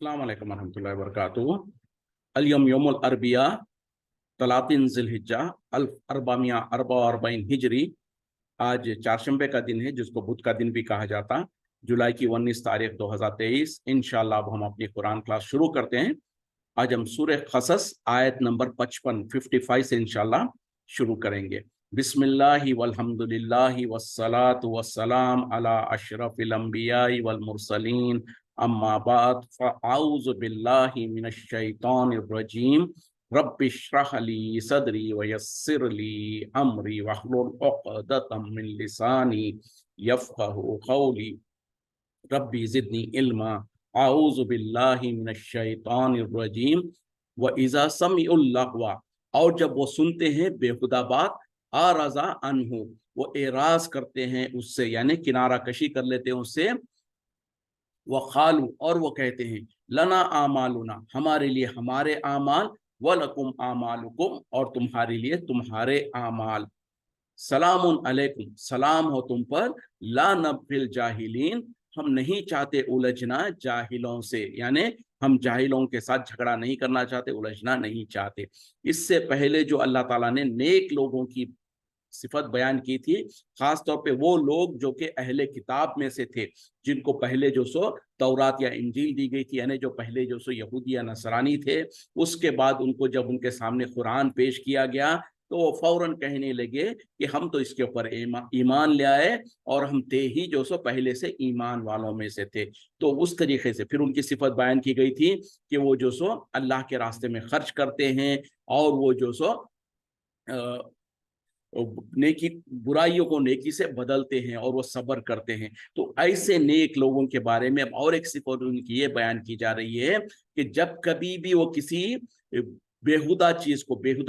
अस्सलाम वालेकुम रहमतुल्लाहि व बरकातुहू। अल-यौम यौमुल अरबिया 30 ज़िलहिज्जा अल्फ अरबामिया अरबा और अर्बईन हिजरी। आज चारशंबे का दिन है, जिसको बुध का दिन भी कहा जाता। जुलाई की 19 तारीख 2023। इंशाअल्लाह अब हम अपनी कुरान क्लास शुरू करते हैं। आज हम सूरह क़सस आयत नंबर 55 से इंशाअल्लाह शुरू करेंगे। बिस्मिल्लाहि वल्हम्दुलिल्लाहि वस्सलातु वस्सलाम अला अशरफिल अंबियाई वल मुरसलीन अम्मा बाद फ़अऊज़ु बिल्लाहि मिनश शैतानिर रजीम। रब्बि इश्रह ली सदरी वयस्सिर ली अमरी वहलुल उक़दतम मिन लिसानी यफ़क़हू क़ौली। रब्बी ज़िदनी इल्मा। आऊज़ु बिल्लाहि मिनश शैतानिर रजीम। व इज़ा समिउल लग़वा, और जब वो सुनते हैं बेहुदा बात, आरज़ा अन्हु, वो एराज करते हैं उससे, यानी किनारा कशी कर लेते हैं उससे। व खालू, और वो कहते हैं, लना आमालुना, हमारे लिए हमारे आमाल, व लकुम आमालुकुम, और तुम्हारे लिए तुम्हारे आमाल। सलामुन अलैकुम, सलाम हो तुम पर। ला नब्गिल जाहिलीन, हम नहीं चाहते उलझना जाहिलों से, यानी हम जाहिलों के साथ झगड़ा नहीं करना चाहते, उलझना नहीं चाहते। इससे पहले जो अल्लाह ताला ने नेक लोगों की सिफत बयान की थी, खास तौर पे वो लोग जो कि अहले किताब में से थे, जिनको पहले जो सो तौरात या इंजील दी गई थी, यानी जो पहले जो सो यहूदी या नसरानी थे। उसके बाद उनको जब उनके सामने कुरान पेश किया गया, तो वो फौरन कहने लगे कि हम तो इसके ऊपर ईमान ले आए, और हम थे ही जो सो पहले से ईमान वालों में से थे। तो उस तरीके से फिर उनकी सिफत बयान की गई थी कि वो जो सो अल्लाह के रास्ते में खर्च करते हैं, और वो जो सो नेकी बुराइयों को नेकी से बदलते हैं, और वो सब्र करते हैं। तो ऐसे नेक लोगों के बारे में अब और एक सिफत उनकी ये बयान की जा रही है कि जब कभी भी वो किसी बेहुदा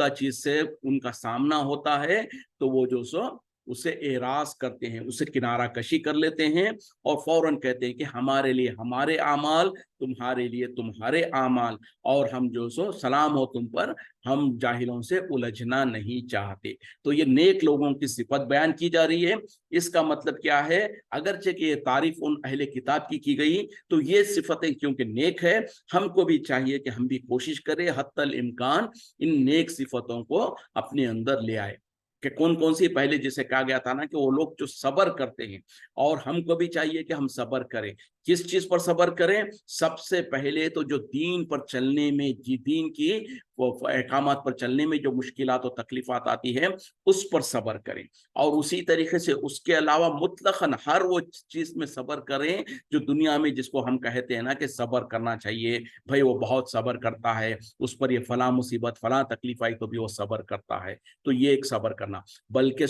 चीज से उनका सामना होता है, तो वो जो सो उसे एराज करते हैं, उसे किनारा कशी कर लेते हैं, और फौरन कहते हैं कि हमारे लिए हमारे आमाल, तुम्हारे लिए तुम्हारे आमाल, और हम जो सो सलाम हो तुम पर, हम जाहिलों से उलझना नहीं चाहते। तो ये नेक लोगों की सिफत बयान की जा रही है। इसका मतलब क्या है? अगरचे कि ये तारीफ उन अहले किताब की गई, तो ये सिफतें क्योंकि नेक है, हमको भी चाहिए कि हम भी कोशिश करें हत्तल इम्कान इन नेक सिफतों को अपने अंदर ले आए। कि कौन कौन सी? पहले जिसे कहा गया था ना कि वो लोग जो सब्र करते हैं, और हमको भी चाहिए कि हम सब्र करें। किस चीज पर सब्र करें? सबसे पहले तो जो दीन पर चलने में, दीन की वो अहकामात पर चलने में जो मुश्किलात और तकलीफात आती है, उस पर सब्र करें। और उसी तरीके से उसके अलावा मुतलकन हर वो चीज में सब्र करें जो दुनिया में, जिसको हम कहते हैं ना कि सब्र करना चाहिए, भाई वो बहुत सब्र करता है, उस पर ये फला मुसीबत फला तकलीफ आई तो भी वो सब्र करता है। तो ये एक सब्र करना। बल्कि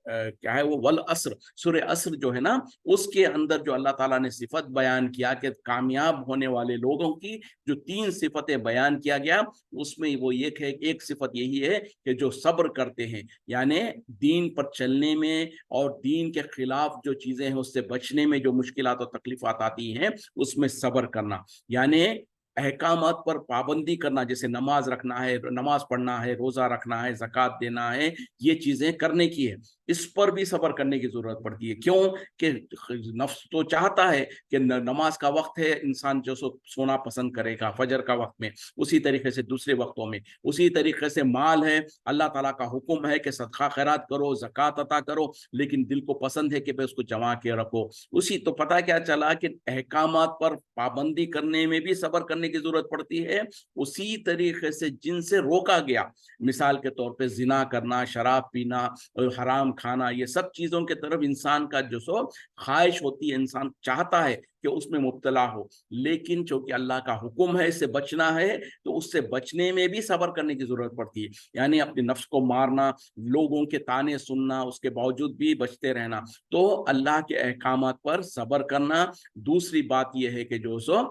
क्या है वो, वल असर, सूर्य असर जो है ना, उसके अंदर जो अल्लाह ताला ने सिफत बयान किया कि कामयाब होने वाले लोगों की जो 3 सिफतें बयान किया गया, उसमें वो एक सिफत यही है कि जो सब्र करते हैं, यानी दीन पर चलने में और दीन के खिलाफ जो चीजें हैं उससे बचने में जो मुश्किलात और तकलीफात आती हैं, उसमें सब्र करना। यानी अहकामात पर पाबंदी करना, जैसे नमाज रखना है, नमाज पढ़ना है, रोजा रखना है, ज़कात देना है, ये चीजें करने की है, इस पर भी सब्र करने की जरूरत पड़ती है। क्यों? कि नफ्स तो चाहता है कि नमाज का वक्त है, इंसान जो सोना पसंद करेगा फजर का वक्त में, उसी तरीके से दूसरे वक्तों में, उसी तरीके से माल है, अल्लाह ताला का हुक्म है कि सदका खैरात करो, ज़कात अता करो, लेकिन दिल को पसंद है कि भाई उसको जमा के रखो। उसी तो पता क्या चला कि अहकामात पर पाबंदी करने में भी सब्र करने की जरूरत पड़ती है। उसी तरीके से जिनसे रोका गया, मिसाल के तौर पे जिना करना, शराब पीना, हराम खाना, ये सब चीजों के तरफ इंसान का जो सो ख्वाहिश होती है, इंसान चाहता है कि उसमें मुब्तला हो, लेकिन चूंकि अल्लाह का हुक्म है इससे बचना है, तो उससे बचने में भी सब्र करने की जरूरत पड़ती है। यानी अपने नफ्स को मारना, लोगों के ताने सुनना, उसके बावजूद भी बचते रहना, तो अल्लाह के अहकामात पर सब्र करना। दूसरी बात यह है कि जो सो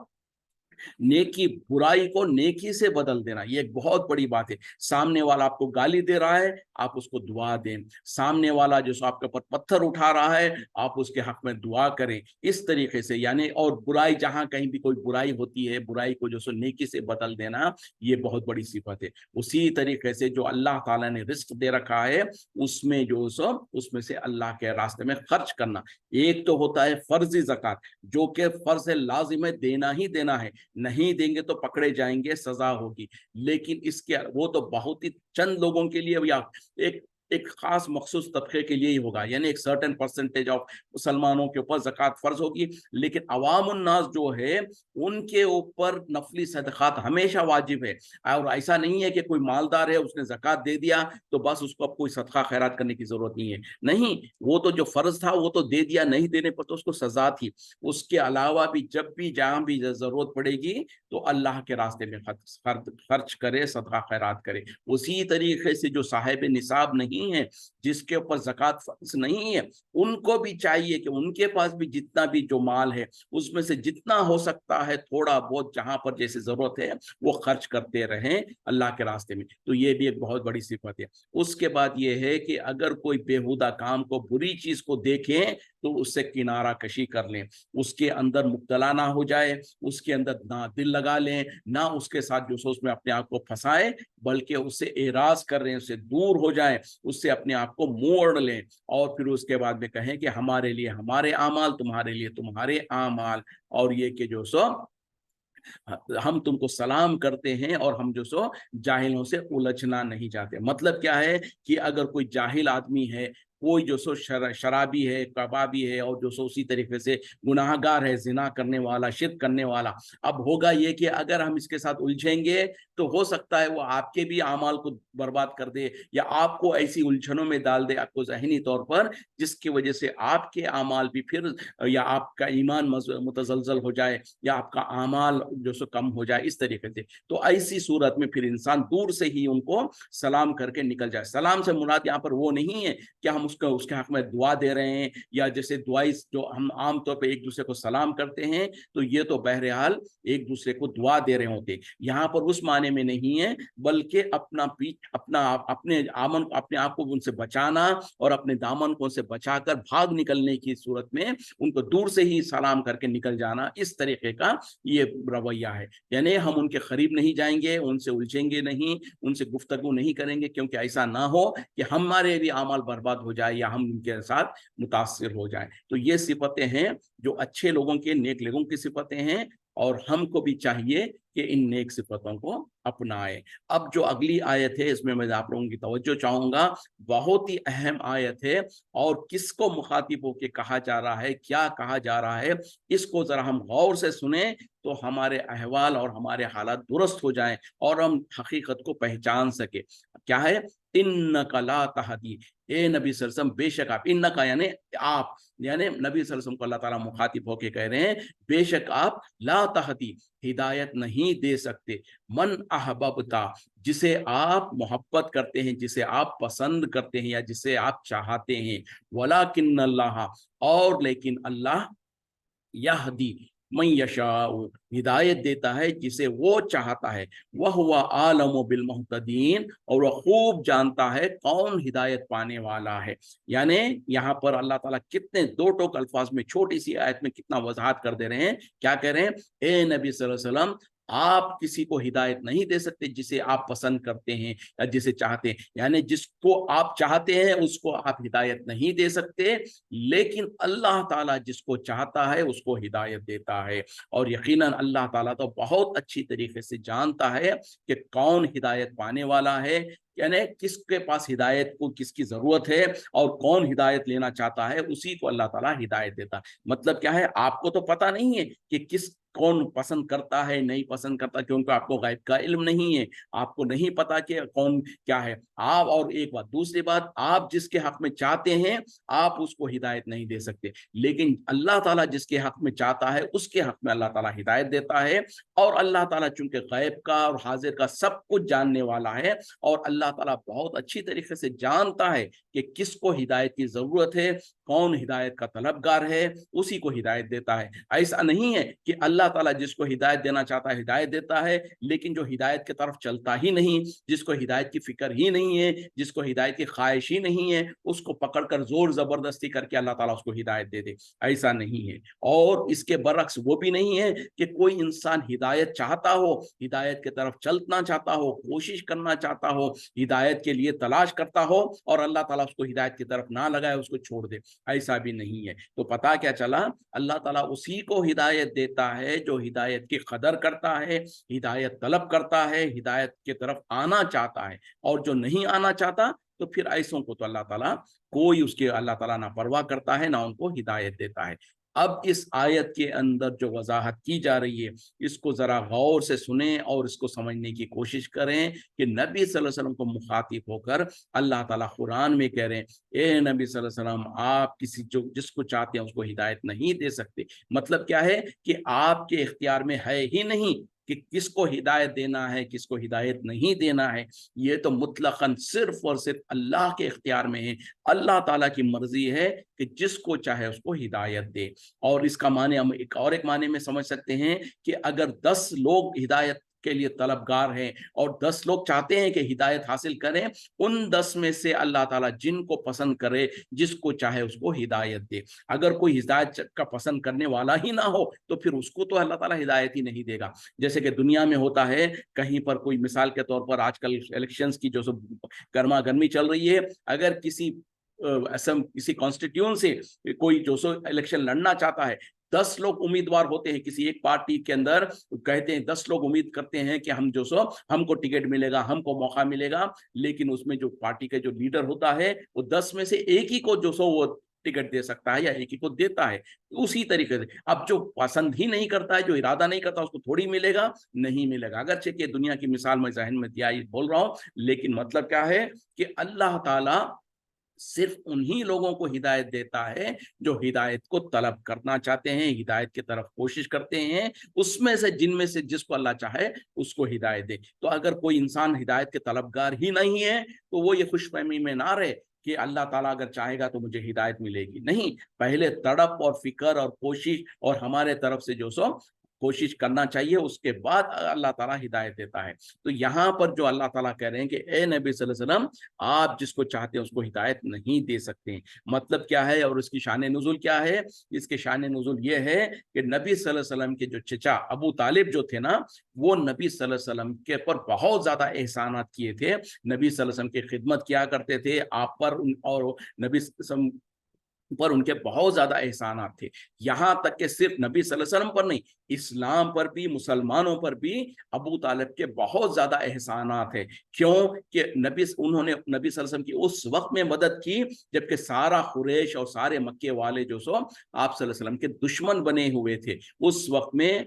नेकी, बुराई को नेकी से बदल देना, ये एक बहुत बड़ी बात है। सामने वाला आपको गाली दे रहा है, آپ اس کو دعا دیں. سامنے والا جو سو آپ کے اوپر پتھر اٹھا رہا ہے آپ اس کے حق میں دعا کریں. اس طریقے سے یعنی اور برائی جہاں کہیں بھی کوئی برائی ہوتی ہے برائی کو جو سو نیکی سے بدل دینا یہ بہت بڑی صفت ہے. اسی طریقے سے جو اللہ تعالیٰ نے رزق دے رکھا ہے اس میں جو سو اس میں سے اللہ کے راستے میں خرچ کرنا. ایک تو ہوتا ہے فرضی زکوٰۃ جو کہ فرض لازم ہے دینا ہی دینا ہے, نہیں دیں گے تو پکڑے جائیں گے سزا ہوگی. لیکن اس کے وہ تو بہت ہی چند لوگوں کے لیے یا ایک خاص مخصوص طبقے کے لیے ہی ہوگا, یعنی ایک سرٹن پرسنٹیج آف مسلمانوں کے اوپر زکوٰۃ فرض ہوگی. لیکن عوام الناس جو ہے ان کے اوپر نفلی صدقات ہمیشہ واجب ہے. اور ایسا نہیں ہے کہ کوئی مالدار ہے اس نے زکوٰۃ دے دیا تو بس اس کو اب کوئی صدقہ خیرات کرنے کی ضرورت نہیں ہے. نہیں, وہ تو جو فرض تھا وہ تو دے دیا, نہیں دینے پر تو اس کو سزا تھی. اس کے علاوہ بھی جب بھی جہاں بھی ضرورت پڑے گی تو اللہ کے راستے میں خرچ کرے, صدقہ خیرات کرے. اسی طریقے سے جو صاحب نصاب نہیں ہے, جس کے اوپر زکوٰۃ فرض نہیں ہے, ان کو بھی چاہیے کہ ان کے پاس بھی جتنا بھی جو مال ہے اس میں سے جتنا ہو سکتا ہے تھوڑا بہت جہاں پر جیسے ضرورت ہے وہ خرچ کرتے رہیں اللہ کے راستے میں. تو یہ بھی ایک بہت بڑی صفت ہے. اس کے بعد یہ ہے کہ اگر کوئی بےہودہ کام کو, بری چیز کو دیکھیں تو اس سے کنارہ کشی کر لیں, اس کے اندر مبتلا نہ ہو جائے, اس کے اندر نہ دل لگا لیں, نہ اس کے ساتھ جو سوچ میں اپنے آپ کو پھنسائے, بلکہ اس سے اعراض کر رہے ہیں, اس سے دور ہو جائیں, اس سے اپنے آپ کو موڑ لیں اور پھر اس کے بعد میں کہیں کہ ہمارے لیے ہمارے اعمال, تمہارے لیے تمہارے اعمال, اور یہ کہ جو سو ہم تم کو سلام کرتے ہیں اور ہم جو سو جاہلوں سے الجھنا نہیں چاہتے. مطلب کیا ہے کہ اگر کوئی جاہل آدمی ہے, کوئی جو سو شرابی ہے, کبابی ہے, اور جو سو اسی طریقے سے گناہ گار ہے, زنا کرنے والا, شرک کرنے والا, اب ہوگا یہ کہ اگر ہم اس کے ساتھ الجھیں گے تو ہو سکتا ہے وہ آپ کے بھی اعمال کو برباد کر دے, یا آپ کو ایسی الجھنوں میں ڈال دے, آپ کو ذہنی طور پر, جس کی وجہ سے آپ کے اعمال بھی پھر, یا آپ کا ایمان متزلزل ہو جائے, یا آپ کا اعمال جو سو کم ہو جائے اس طریقے سے. تو ایسی صورت میں پھر انسان دور سے ہی ان کو سلام کر کے نکل جائے. سلام سے مراد یہاں پر وہ نہیں ہے کہ ہم اس کے حق میں دعا دے رہے ہیں, یا جیسے دعائی جو ہم عام طور پہ ایک دوسرے کو سلام کرتے ہیں تو یہ تو بہرحال ایک دوسرے کو دعا دے رہے ہوتے. یہاں پر اس معنی میں نہیں ہے, بلکہ اپنے آپ کو ان سے بچانا اور اپنے دامن کو ان سے بچا کر بھاگ نکلنے کی صورت میں ان کو دور سے ہی سلام کر کے نکل جانا, اس طریقے کا یہ رویہ ہے. یعنی ہم ان کے قریب نہیں جائیں گے, ان سے الجھیں گے نہیں, ان سے گفتگو نہیں کریں گے, کیونکہ ایسا نہ ہو کہ ہمارے بھی اعمال برباد ہو جائے یا ہم ان کے ساتھ متاثر ہو جائیں. تو یہ صفتیں ہیں جو اچھے لوگوں کے, نیک لوگوں کی صفتیں ہیں, اور ہم کو بھی چاہیے کہ ان نیک صفتوں کو اپنائیں. اب جو اگلی آیت ہے اس میں میں آپ لوگوں کی توجہ چاہوں گا, بہت ہی اہم آیت ہے, اور کس کو مخاطب ہو کے کہا جا رہا ہے, کیا کہا جا رہا ہے, اس کو ذرا ہم غور سے سنیں تو ہمارے احوال اور ہمارے حالات درست ہو جائیں اور ہم حقیقت کو پہچان سکے. کیا ہے؟ انک لا تہدی, اے نبی صلی اللہ علیہ وسلم بے شک آپ, انکا یعنی آپ, یعنی نبی صلی اللہ علیہ وسلم کو اللہ تعالیٰ مخاطب ہو کے کہہ رہے ہیں بے شک آپ لا تہدی ہدایت نہیں دے سکتے, من احببتا جسے آپ محبت کرتے ہیں, جسے آپ پسند کرتے ہیں, یا جسے آپ چاہتے ہیں, ولکن اللہ اور لیکن اللہ, یہدی من یشاء ہدایت دیتا ہے جسے وہ چاہتا ہے, وہو عالم بالمہتدین اور وہ خوب جانتا ہے کون ہدایت پانے والا ہے. یعنی یہاں پر اللہ تعالیٰ کتنے دو ٹوک الفاظ میں چھوٹی سی آیت میں کتنا وضاحت کر دے رہے ہیں. کیا کہہ رہے ہیں؟ اے نبی صلی اللہ علیہ وسلم آپ کسی کو ہدایت نہیں دے سکتے جسے آپ پسند کرتے ہیں یا جسے چاہتے ہیں, یعنی جس کو آپ چاہتے ہیں اس کو آپ ہدایت نہیں دے سکتے, لیکن اللہ تعالیٰ جس کو چاہتا ہے اس کو ہدایت دیتا ہے. اور یقیناً اللہ تعالیٰ تو بہت اچھی طریقے سے جانتا ہے کہ کون ہدایت پانے والا ہے, یعنی کس کے پاس ہدایت کو کس کی ضرورت ہے, اور کون ہدایت لینا چاہتا ہے اسی کو اللہ تعالیٰ ہدایت دیتا. مطلب کیا ہے, آپ کو تو پتہ نہیں ہے کہ کون پسند کرتا ہے نہیں پسند کرتا, کیونکہ آپ کو غیب کا علم نہیں ہے, آپ کو نہیں پتا کہ کون کیا ہے آپ. اور ایک بات, دوسری بات, آپ جس کے حق میں چاہتے ہیں آپ اس کو ہدایت نہیں دے سکتے, لیکن اللہ تعالیٰ جس کے حق میں چاہتا ہے اس کے حق میں اللہ تعالیٰ ہدایت دیتا ہے. اور اللہ تعالیٰ چونکہ غیب کا اور حاضر کا سب کچھ جاننے والا ہے, اور اللہ अल्लाह ताला बहुत अच्छी तरीके से जानता है कि किसको हिदायत की जरूरत है, कौन हिदायत का तलबगार है, उसी को हिदायत देता है। ऐसा नहीं है कि अल्लाह ताला जिसको हिदायत देना चाहता है हिदायत देता है, लेकिन जो हिदायत की तरफ चलता ही नहीं, जिसको हिदायत की फिक्र ही नहीं है, जिसको हिदायत की ख्वाहिश ही नहीं है, उसको पकड़कर जोर जबरदस्ती करके अल्लाह ताला उसको हिदायत दे दे, ऐसा नहीं है। और इसके बरक्स वो भी नहीं है कि कोई इंसान हिदायत चाहता हो, हिदायत की तरफ चलना चाहता हो, कोशिश करना चाहता हो, हिदायत के लिए तलाश करता हो और अल्लाह ताला उसको हिदायत की तरफ ना लगाए, उसको छोड़ दे, ऐसा भी नहीं है। तो पता क्या चला, अल्लाह ताला उसी को हिदायत देता है जो हिदायत की कदर करता है, हिदायत तलब करता है, हिदायत की तरफ आना चाहता है। और जो नहीं आना चाहता तो फिर ऐसों को तो अल्लाह ताला अल्लाह ताला ना परवाह करता है, ना उनको हिदायत देता है। अब इस आयत के अंदर जो वजाहत की जा रही है, इसको जरा गौर से सुने और इसको समझने की कोशिश करें कि नबी सल्लल्लाहु अलैहि वसल्लम को मुखातिब होकर अल्लाह ताला कुरान में कह रहे हैं, ए नबी सल्लल्लाहु अलैहि वसल्लम, आप जिसको चाहते हैं उसको हिदायत नहीं दे सकते। मतलब क्या है कि आपके इख्तियार में है ही नहीं कि किसको हिदायत देना है, किसको हिदायत नहीं देना है। ये तो मुतलकन सिर्फ और सिर्फ अल्लाह के इख्तियार में है। अल्लाह ताला की मर्जी है कि जिसको चाहे उसको हिदायत दे। और इसका माने हम एक माने में समझ सकते हैं कि अगर 10 लोग हिदायत के लिए तलबगार हैं और 10 लोग चाहते हैं कि हिदायत हासिल करें, उन 10 में से अल्लाह ताला जिनको पसंद करे, जिसको चाहे उसको हिदायत दे। अगर कोई हिदायत का पसंद करने वाला ही ना हो तो फिर उसको तो अल्लाह ताला हिदायत ही नहीं देगा। जैसे कि दुनिया में होता है, कहीं पर कोई मिसाल के तौर पर आजकल इलेक्शंस की जो गर्मा गर्मी चल रही है, अगर किसी कॉन्स्टिट्यूशन से कोई जो इलेक्शन लड़ना चाहता है, 10 लोग उम्मीदवार होते हैं किसी एक पार्टी के अंदर, कहते हैं 10 लोग उम्मीद करते हैं कि हमको टिकट मिलेगा, हमको मौका मिलेगा, लेकिन उसमें जो पार्टी का जो लीडर होता है वो 10 में से एक ही को वो टिकट दे सकता है या एक ही को देता है। उसी तरीके से अब जो पसंद ही नहीं करता है, जो इरादा नहीं करता, उसको थोड़ी मिलेगा, नहीं मिलेगा। अगरचे कि दुनिया की मिसाल मैं ज़हन में दिया बोल रहा हूं, लेकिन मतलब क्या है कि अल्लाह ताला सिर्फ उन्हीं लोगों को हिदायत देता है जो हिदायत को तलब करना चाहते हैं, हिदायत की तरफ कोशिश करते हैं, उसमें से जिनमें से जिसको अल्लाह चाहे उसको हिदायत दे। तो अगर कोई इंसान हिदायत के तलबगार ही नहीं है तो वो ये खुशफहमी में ना रहे कि अल्लाह ताला अगर चाहेगा तो मुझे हिदायत मिलेगी। नहीं, पहले तड़प और फिक्र और कोशिश और हमारे तरफ से कोशिश करना चाहिए, उसके बाद अल्लाह ताला हिदायत देता है। तो यहाँ पर जो अल्लाह ताला कह रहे हैं कि ए नबी सल्लल्लाहु अलैहि वसल्लम, आप जिसको चाहते हैं उसको हिदायत नहीं दे सकते। मतलब क्या है और उसकी शान नुज़ुल क्या है? इसके शान नुज़ुल ये है कि नबी सल्लल्लाहु अलैहि वसल्लम के जो चचा अबू तालिब जो थे ना, वो नबी सल्लल्लाहु अलैहि वसल्लम के पर बहुत ज्यादा एहसानात किए थे। नबी सल्लल्लाहु अलैहि वसल्लम की खिदमत किया करते थे आप पर, और नबी सल्लल्लाहु अलैहि वसल्लम पर उनके बहुत ज्यादा एहसानात थे। यहां तक कि सिर्फ नबी सल्लल्लाहु अलैहि वसल्लम पर नहीं, इस्लाम पर भी, मुसलमानों पर भी अबू तालिब के बहुत ज्यादा एहसानात है। क्यों कि उन्होंने नबी सल्लल्लाहु अलैहि वसल्लम की उस वक्त में मदद की जबकि सारा कुरैश और सारे मक्के वाले आप सल्लल्लाहु अलैहि वसल्लम के दुश्मन बने हुए थे। उस वक्त में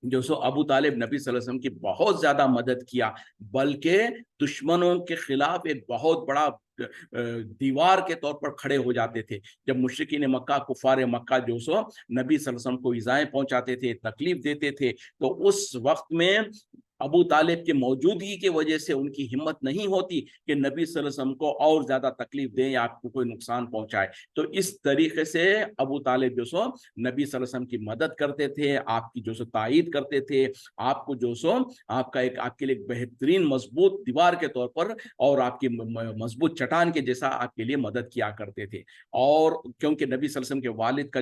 अबू तालिब नबी सल्लल्लाहु अलैहि वसल्लम की बहुत ज्यादा मदद किया, बल्कि दुश्मनों के खिलाफ एक बहुत बड़ा दीवार के तौर पर खड़े हो जाते थे। जब मुशरिकीन मक्का, कुफार मक्का नबी सल्लल्लाहु अलैहि वसल्लम को इज़ाएं पहुंचाते थे, तकलीफ देते थे, तो उस वक्त में अबू तालिब की मौजूदगी की वजह से उनकी हिम्मत नहीं होती कि नबी सल्लल्लाहु अलैहि वसल्लम को और ज्यादा तकलीफ दें या आपको कोई नुकसान पहुंचाए। तो इस तरीके से अबू तालिब नबी सल्लल्लाहु अलैहि वसल्लम की मदद करते थे, आपकी तायीद करते थे, आपको आपके लिए बेहतरीन मजबूत दीवार के तौर पर और आपकी मजबूत चट्टान के जैसा आपके लिए मदद किया करते थे। और क्योंकि नबी सल्लल्लाहु अलैहि वसल्लम के वालिद का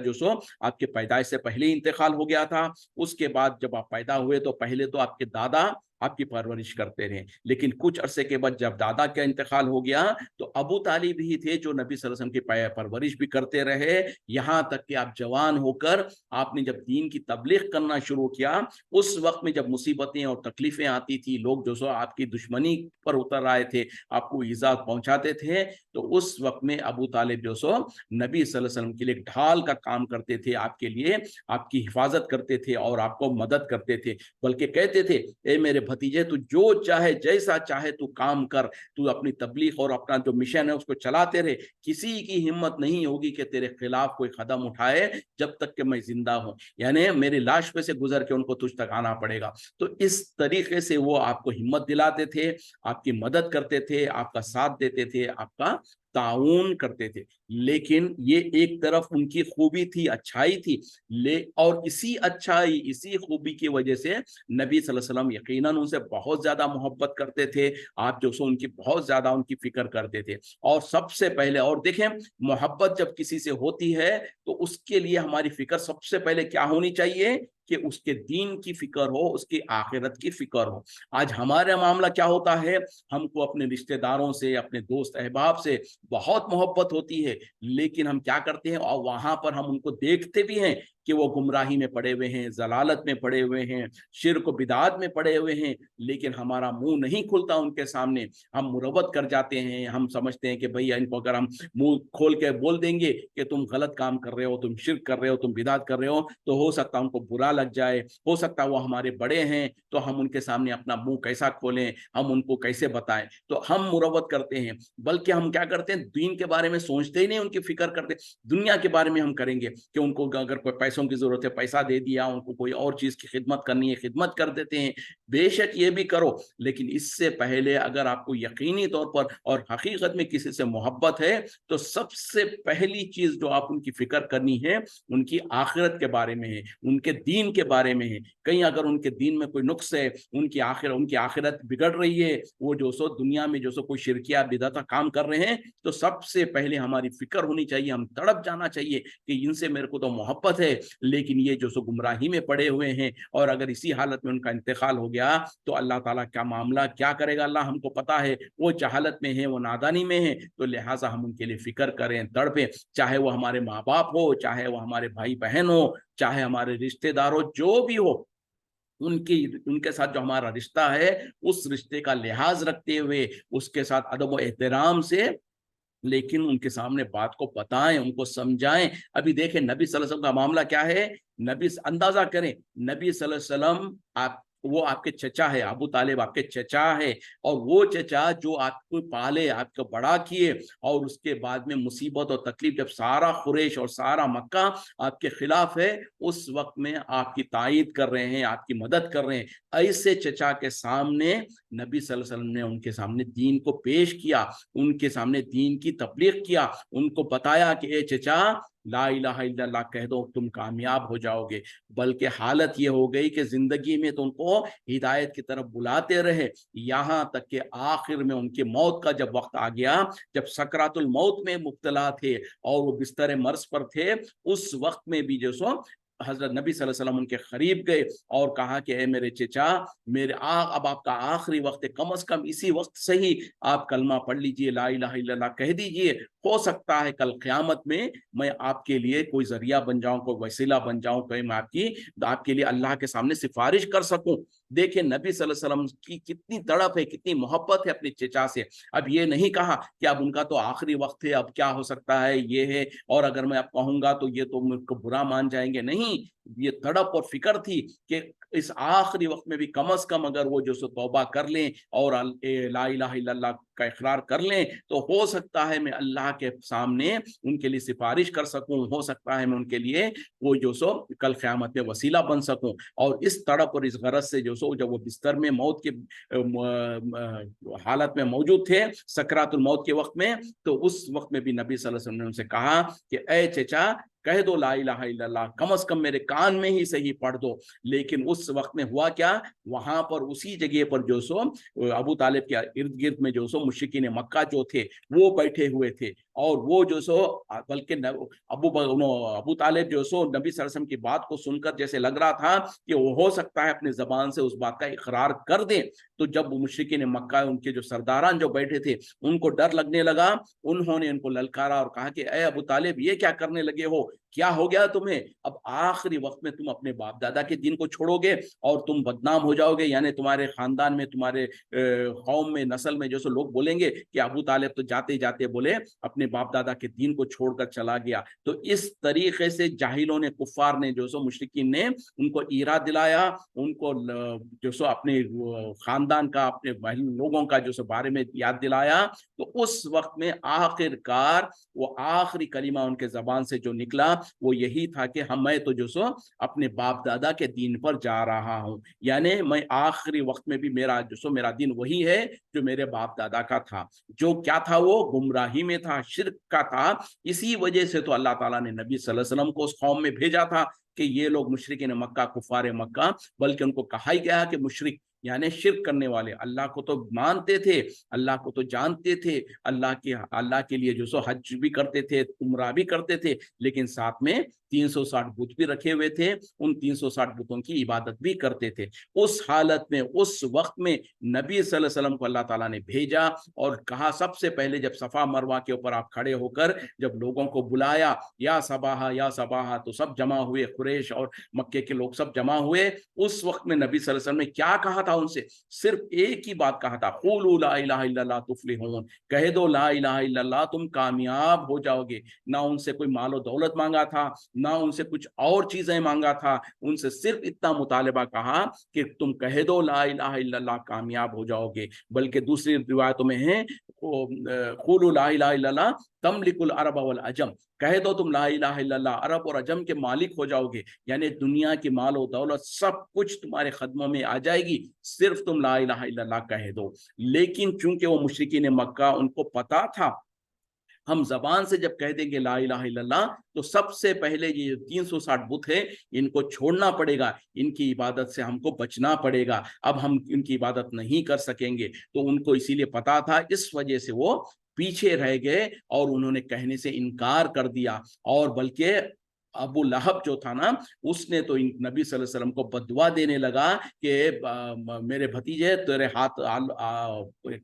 आपके पैदाइश से पहले ही इंतकाल हो गया था, उसके बाद जब आप पैदा हुए तो पहले तो आपके दादा आपकी परवरिश करते रहे, लेकिन कुछ अरसे के बाद जब दादा का इंतकाल हो गया तो अबू तालिब ही थे जो नबी सल्लल्लाहु अलैहि वसल्लम की परवरिश भी करते रहे, यहाँ तक कि आप जवान होकर आपने जब दीन की तबलीग करना शुरू किया, उस वक्त में जब मुसीबतें और तकलीफें आती थी, लोग आपकी दुश्मनी पर उतर आए थे, आपको ईज़ा पहुंचाते थे, तो उस वक्त में अबू तालिब नबी सल्लल्लाहु अलैहि वसल्लम के लिए ढाल का काम करते थे, आपके लिए आपकी हिफाजत करते थे और आपको मदद करते थे। बल्कि कहते थे, ए मेरे भतीजे तू जो चाहे जैसा चाहे तू काम कर, तू अपनी तबलीग और अपना जो मिशन है उसको चलाते रहे, किसी की हिम्मत नहीं होगी कि तेरे खिलाफ कोई कदम उठाए जब तक कि मैं जिंदा हूं, यानी मेरी लाश पे से गुजर के उनको तुझ तक आना पड़ेगा। तो इस तरीके से वो आपको हिम्मत दिलाते थे, आपकी मदद करते थे, आपका साथ देते थे, आपका ताउन करते थे। लेकिन ये एक तरफ उनकी खूबी थी, अच्छाई थी, और इसी अच्छाई इसी खूबी की वजह से नबी सल्लल्लाहु अलैहि वसल्लम यकीनन उनसे बहुत ज्यादा मोहब्बत करते थे। आप जो सो उनकी बहुत ज्यादा उनकी फिक्र करते थे। और सबसे पहले, और देखें, मोहब्बत जब किसी से होती है तो उसके लिए हमारी फिक्र सबसे पहले क्या होनी चाहिए कि उसके दीन की फिक्र हो, उसकी आखिरत की फिक्र हो। आज हमारा मामला क्या होता है, हमको अपने रिश्तेदारों से, अपने दोस्त अहबाब से बहुत मोहब्बत होती है, लेकिन हम क्या करते हैं, और वहां पर हम उनको देखते भी हैं कि वो गुमराही में पड़े हुए हैं, जलालत में पड़े हुए हैं, शिर्क बिदात में पड़े हुए हैं, लेकिन हमारा मुंह नहीं खुलता उनके सामने। हम मुरवत कर जाते हैं, हम समझते हैं कि भाई इनको अगर हम मुंह खोल के बोल देंगे कि तुम गलत काम कर रहे हो, तुम शिर्क कर रहे हो, तुम बिदात कर रहे हो, तो हो सकता है उनको बुरा लग जाए, हो सकता है वो हमारे बड़े हैं तो हम उनके सामने अपना मुंह कैसा खोलें, हम उनको कैसे बताएं, तो हम मुरवत करते हैं। बल्कि हम क्या करते हैं, दीन के बारे में सोचते ही नहीं, उनकी फिक्र करते, दुनिया के बारे में हम करेंगे कि उनको अगर कोई पैसों की जरूरत है पैसा दे दिया, उनको कोई और चीज की खिदमत करनी है खिदमत कर देते हैं। बेशक ये भी करो, लेकिन इससे पहले अगर आपको यकीनी तौर पर और हकीकत में किसी से मोहब्बत है तो सबसे पहली चीज जो आप उनकी फिक्र करनी है उनकी आखिरत के बारे में है, उनके दीन के बारे में है। कहीं अगर उनके दीन में कोई नुक्स है, उनकी आखिरत बिगड़ रही है, वो जो सो दुनिया में जो सो कोई शिरकिया बिदअत काम कर रहे हैं, तो सबसे पहले हमारी फिक्र होनी चाहिए, हम तड़प जाना चाहिए कि इनसे मेरे को तो मोहब्बत है, लेकिन ये जो सो गुमराही में पड़े हुए हैं, और अगर इसी हालत में उनका इंतकाल हो गया तो अल्लाह ताला क्या मामला क्या करेगा अल्लाह हमको पता है। वो जहालत में है, वो नादानी में है, तो लिहाजा हम उनके लिए फिक्र करें, तड़पें, चाहे वो हमारे माँ बाप हो, चाहे वो हमारे भाई बहन हो, चाहे हमारे रिश्तेदार हो, जो भी हो, उनके साथ जो हमारा रिश्ता है उस रिश्ते का लिहाज रखते हुए, उसके साथ अदब व एहतराम से, लेकिन उनके सामने बात को बताएं, उनको समझाएं। अभी देखें नबी सल्लल्लाहु अलैहि वसल्लम का मामला क्या है, नबी अंदाजा करें, नबी सल्लल्लाहु अलैहि वसल्लम वो आपके चचा है, अबू तालिब आपके चचा है, और वो चचा जो आपको पाले, आपको बड़ा किए, और उसके बाद में मुसीबत और तकलीफ जब सारा कुरैश और सारा मक्का आपके खिलाफ है, उस वक्त में आपकी तायीद कर रहे हैं, आपकी मदद कर रहे हैं, ऐसे चचा के सामने नबी सल्लल्लाहु अलैहि वसल्लम ने उनके सामने दीन को पेश किया, उनके सामने दीन की तबलीग किया, उनको बताया कि ए चचा ला इलाहा इल्लल्लाह कह दो तुम कामयाब हो जाओगे। बल्कि हालत ये हो गई कि जिंदगी में तो उनको हिदायत की तरफ बुलाते रहे, यहाँ तक कि आखिर में उनकी मौत का जब वक्त आ गया, जब सकरातुल मौत में मुब्तला थे और वो बिस्तर मर्ज पर थे, उस वक्त में भी जो सो हजरत नबी सल्लल्लाहु अलैहि वसल्लम उनके करीब गए और कहा कि ए मेरे चचा, अब आपका आखिरी वक्त है, कम से कम इसी वक्त से ही आप कलमा पढ़ लीजिए, ला इलाहा इल्लल्लाह कह दीजिए, हो सकता है कल क़यामत में मैं आपके लिए कोई जरिया बन जाऊं, कोई वसीला बन जाऊं, कोई मैं आपके लिए अल्लाह के सामने सिफारिश कर सकूं। देखिए नबी सल्लल्लाहु अलैहि वसल्लम की कितनी तड़प है, कितनी मोहब्बत है अपने चचा से। अब ये नहीं कहा कि अब उनका तो आखिरी वक्त है, अब क्या हो सकता है, ये है, और अगर मैं अब कहूंगा तो ये तो मुझको बुरा मान जाएंगे, नहीं, ये तड़प और फिक्र थी कि इस आखिरी वक्त में भी कम से कम अगर वो जो सो तौबा कर लें और ला इलाहा इल्लल्लाह का इकरार कर लें, तो हो सकता है मैं अल्लाह के सामने उनके लिए सिफारिश कर सकूं, हो सकता है मैं उनके लिए वो जो सो कल क़यामत में वसीला बन सकूं। और इस तड़प और इस गरज से जो सो जब वो बिस्तर में मौत के हालत में मौजूद थे, सकरातुल मौत के वक्त में, तो उस वक्त में भी नबी सल्लल्लाहु अलैहि वसल्लम ने उनसे कहा कि ए चचा कह दो ला इलाहा इल्लल्लाह, कम से कम मेरे कान में ही सही पढ़ दो। लेकिन उस वक्त में हुआ क्या, वहां पर उसी जगह पर जो सो अबू तालिब के इर्द गिर्द में जो सो मुशरिकीन मक्का जो थे वो बैठे हुए थे, और वो जो सो बल्कि अबू तालिब जो सो नबी सल्लल्लाहु अलैहि वसल्लम की बात को सुनकर जैसे लग रहा था कि वो हो सकता है अपने जबान से उस बात का इकरार कर दें, तो जब मुशरिकीन मक्का उनके जो सरदारान जो बैठे थे उनको डर लगने लगा, उन्होंने उनको ललकारा और कहा कि ए अबू तालिब ये क्या करने लगे हो, کیا ہو گیا تمہیں؟ اب آخری وقت میں تم اپنے باپ دادا کے دین کو چھوڑو گے اور تم بدنام ہو جاؤ گے، یعنی تمہارے خاندان میں، تمہارے قوم میں، نسل میں جو سو لوگ بولیں گے کہ ابو طالب تو جاتے جاتے بولے اپنے باپ دادا کے دین کو چھوڑ کر چلا گیا۔ تو اس طریقے سے جاہلوں نے، کفار نے، جو سو مشرکین نے ان کو ایرا دلایا، ان کو جو سو اپنے خاندان کا، اپنے لوگوں کا جو سو بارے میں یاد دلایا۔ تو اس وقت میں آخر کار وہ آخری کلمہ ان کے زبان سے جو نکلا وہ یہی تھا کہ میں تو جو سو اپنے باپ دادا کے دین پر جا رہا ہوں، یعنی میں آخری وقت میں بھی میرا جو سو میرا دین وہی ہے جو میرے باپ دادا کا تھا، جو کیا تھا، وہ گمراہی میں تھا، شرک کا تھا۔ اسی وجہ سے تو اللہ تعالیٰ نے نبی صلی اللہ علیہ وسلم کو اس قوم میں بھیجا تھا کہ یہ لوگ مشرکین مکہ، کفار مکہ، بلکہ ان کو کہا ہی گیا کہ مشرک یعنی شرک کرنے والے، اللہ کو تو مانتے تھے، اللہ کو تو جانتے تھے، اللہ کے لیے جو سو حج بھی کرتے تھے، عمرہ بھی کرتے تھے، لیکن ساتھ میں 360 بت بھی رکھے ہوئے تھے، ان 360 بتوں کی عبادت بھی کرتے تھے۔ اس حالت میں، اس وقت میں نبی صلی اللہ علیہ وسلم کو اللہ تعالیٰ نے بھیجا اور کہا، سب سے پہلے جب صفا مروہ کے اوپر آپ کھڑے ہو کر جب لوگوں کو بلایا، یا صباحا یا صباحا، تو سب جمع ہوئے، قریش اور مکے کے لوگ سب جمع ہوئے۔ اس وقت میں نبی صلی اللہ علیہ وسلم نے کیا کہا تھا ان سے؟ صرف ایک ہی بات کہا تھا، قولوا لا الہ الا اللہ تفلحون، کہہ دو لا الہ الا اللہ، تم کامیاب ہو جاؤ گے۔ نہ ان سے کوئی مال و دولت مانگا تھا، نہ ان سے کچھ اور چیزیں مانگا تھا، ان سے صرف اتنا مطالبہ کہا کہ تم کہہ دو لا الہ الا اللہ، کامیاب ہو جاؤ گے۔ بلکہ دوسری روایتوں میں ہے قولوا لا الہ الا اللہ تملک العرب والعجم، کہہ دو تم لا الہ الا اللہ، عرب اور عجم کے مالک ہو جاؤ گے، یعنی دنیا کی مال و دولت سب کچھ تمہارے قدموں میں آ جائے گی، صرف تم لا الہ الا اللہ کہہ دو۔ لیکن چونکہ وہ مشرکین مکہ، ان کو پتا تھا ہم زبان سے جب کہہ دیں گے لا الہ الا اللہ تو سب سے پہلے یہ 360 بت ہے، ان کو چھوڑنا پڑے گا، ان کی عبادت سے ہم کو بچنا پڑے گا، اب ہم ان کی عبادت نہیں کر سکیں گے۔ تو ان کو اسی لیے پتا تھا، اس وجہ سے وہ پیچھے رہ گئے اور انہوں نے کہنے سے انکار کر دیا۔ اور بلکہ ابو لہب جو تھا نا، اس نے تو نبی صلی اللہ علیہ وسلم کو بددعا دینے لگا کہ میرے بھتیجے تیرے ہاتھ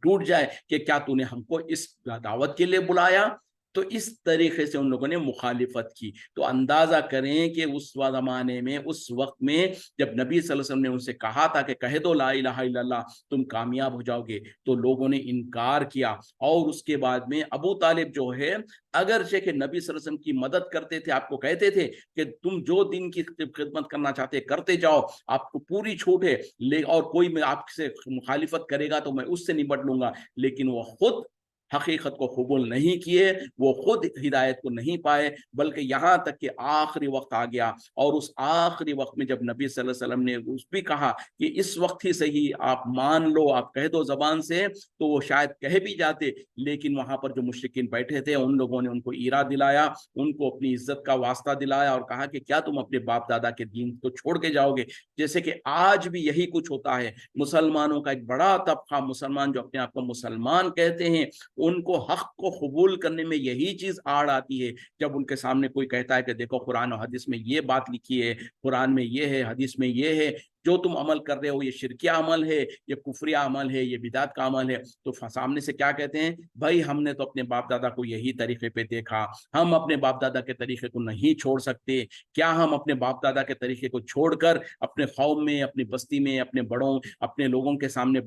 ٹوٹ جائے کہ کیا تو نے ہم کو اس دعوت کے لیے بلایا؟ تو اس طریقے سے ان لوگوں نے مخالفت کی۔ تو اندازہ کریں کہ اس زمانے میں، اس وقت میں جب نبی صلی اللہ علیہ وسلم نے ان سے کہا تھا کہ کہہ دو لا الہ الا اللہ تم کامیاب ہو جاؤ گے، تو لوگوں نے انکار کیا۔ اور اس کے بعد میں ابو طالب جو ہے، اگرچہ کہ نبی صلی اللہ علیہ وسلم کی مدد کرتے تھے، آپ کو کہتے تھے کہ تم جو دین کی خدمت کرنا چاہتے کرتے جاؤ، آپ کو پوری چھوٹ ہے، اور کوئی میں آپ سے مخالفت کرے گا تو میں اس سے نمٹ لوں گا، لیکن وہ خود حقیقت کو قبول نہیں کیے، وہ خود ہدایت کو نہیں پائے، بلکہ یہاں تک کہ آخری وقت آ گیا، اور اس آخری وقت میں جب نبی صلی اللہ علیہ وسلم نے اس بھی کہا کہ اس وقت ہی صحیح آپ مان لو، آپ کہہ دو زبان سے، تو وہ شاید کہہ بھی جاتے، لیکن وہاں پر جو مشرکین بیٹھے تھے ان لوگوں نے ان کو ایرا دلایا، ان کو اپنی عزت کا واسطہ دلایا اور کہا کہ کیا تم اپنے باپ دادا کے دین کو چھوڑ کے جاؤ گے؟ جیسے کہ آج بھی یہی کچھ ہوتا ہے، مسلمانوں کا ایک بڑا طبقہ، مسلمان جو اپنے آپ کو مسلمان کہتے ہیں، ان کو حق کو قبول کرنے میں یہی چیز آڑ آتی ہے، جب ان کے سامنے کوئی کہتا ہے کہ دیکھو قرآن و حدیث میں یہ بات لکھی ہے، قرآن میں یہ ہے، حدیث میں یہ ہے، جو تم عمل کر رہے ہو یہ شرکیہ عمل ہے، یہ کفریہ عمل ہے، یہ بدعت کا عمل ہے، تو سامنے سے کیا کہتے ہیں؟ بھائی ہم نے تو اپنے باپ دادا کو یہی طریقے پہ دیکھا، ہم اپنے باپ دادا کے طریقے کو نہیں چھوڑ سکتے، کیا ہم اپنے باپ دادا کے طریقے کو چھوڑ کر اپنے قوم میں، اپنی بستی میں، اپنے بڑوں، اپنے لوگوں کے سامنے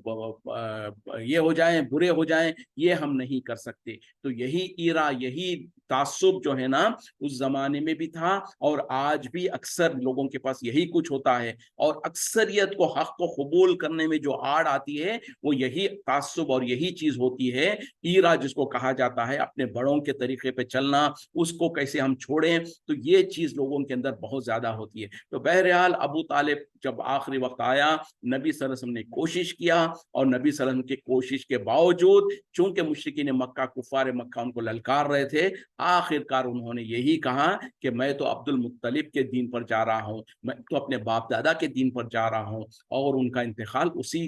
یہ ہو جائیں، برے ہو جائیں؟ یہ ہم نہیں کر سکتے۔ تو یہی ایرا، یہی تعصب جو ہے نا، اس زمانے میں بھی تھا، اور آج بھی اکثر لوگوں کے پاس یہی کچھ ہوتا ہے، اور اکثریت کو حق کو قبول کرنے میں جو آڑ آتی ہے وہ یہی تعصب اور یہی چیز ہوتی ہے، ایرا جس کو کہا جاتا ہے، اپنے بڑوں کے طریقے پہ چلنا، اس کو کیسے ہم چھوڑیں، تو یہ چیز لوگوں کے اندر بہت زیادہ ہوتی ہے۔ تو بہرحال ابو طالب جب آخری وقت آیا، نبی صلی اللہ علیہ وسلم نے کوشش کیا، اور نبی صلی اللہ علیہ وسلم کی کوشش کے باوجود چونکہ مشرکین مکہ، کفار مکہ ان کو للکار رہے تھے، آخر کار انہوں نے یہی کہا کہ میں تو عبد المطلب کے دین پر جا رہا ہوں، میں تو اپنے باپ دادا کے دین پر جا رہا ہوں، اور ان کا انتقال اسی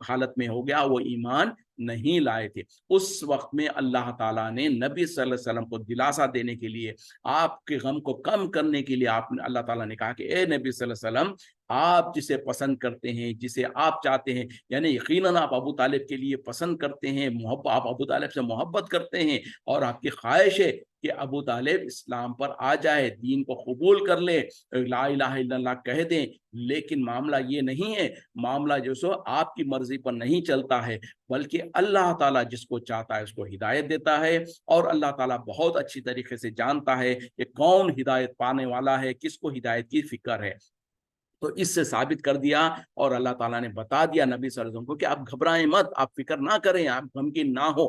حالت میں ہو گیا، وہ ایمان نہیں لائے تھے۔ اس وقت میں اللہ تعالیٰ نے نبی صلی اللہ علیہ وسلم کو دلاسا دینے کے لیے، آپ کے غم کو کم کرنے کے لیے، اللہ تعالیٰ نے کہا کہ اے نبی صلی اللہ علیہ وسلم، آپ جسے پسند کرتے ہیں، جسے آپ چاہتے ہیں، یعنی یقیناً آپ ابو طالب کے لیے پسند کرتے ہیں، آپ ابو طالب سے محبت کرتے ہیں، اور آپ کی خواہش ہے کہ ابو طالب اسلام پر آ جائے، دین کو قبول کر لے، لا الہ الا اللہ کہہ دیں۔ لیکن معاملہ یہ نہیں ہے، معاملہ جو سو آپ کی مرضی پر نہیں چلتا ہے، بلکہ اللہ تعالیٰ جس کو چاہتا ہے اس کو ہدایت دیتا ہے، اور اللہ تعالیٰ بہت اچھی طریقے سے جانتا ہے کہ کون ہدایت پانے والا ہے، کس کو ہدایت کی فکر ہے۔ تو اس سے ثابت کر دیا، اور اللہ تعالیٰ نے بتا دیا نبی صلی اللہ علیہ وسلم کو کہ آپ گھبرائیں مت، آپ فکر نہ کریں، آپ غمگین نہ ہو۔